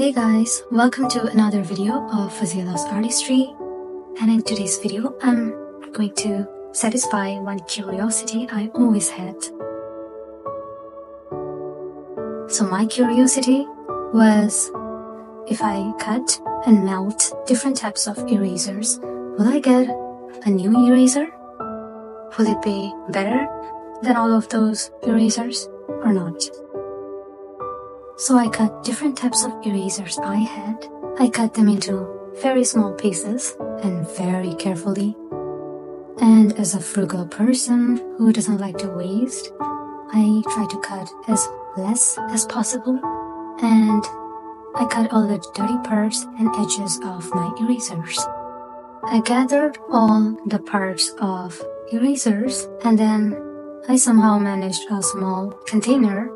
Hey guys, welcome to another video of Fazila's Artistry, and in today's video I'm going to satisfy one curiosity I always had. So my curiosity was, if I cut and melt different types of erasers, will I get a new eraser? Will it be better than all of those erasers or not? So I cut different types of erasers I had. I cut them into very small pieces and very carefully. And as a frugal person who doesn't like to waste, I try to cut as less as possible. And I cut all the dirty parts and edges of my erasers. I gathered all the parts of erasers, and then I somehow managed a small container.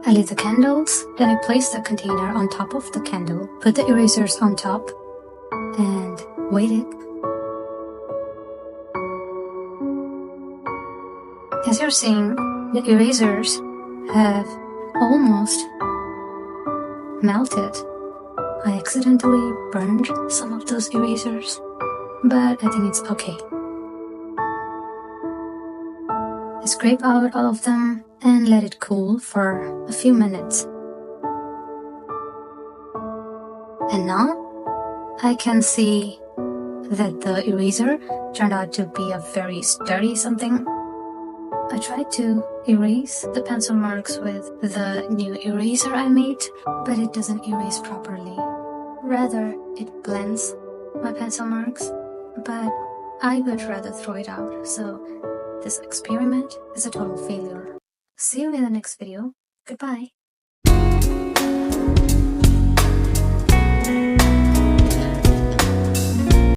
I lit the candles, then I placed the container on top of the candle, put the erasers on top, and waited. As you're seeing, the erasers have almost melted. I accidentally burned some of those erasers, but I think it's okay. I scrape out all of them and let it cool for a few minutes. And now I can see that the eraser turned out to be a very sturdy something. I tried to erase the pencil marks with the new eraser I made, but it doesn't erase properly. Rather, it blends my pencil marks, but I would rather throw it out, so this experiment is a total failure. See you in the next video. Goodbye.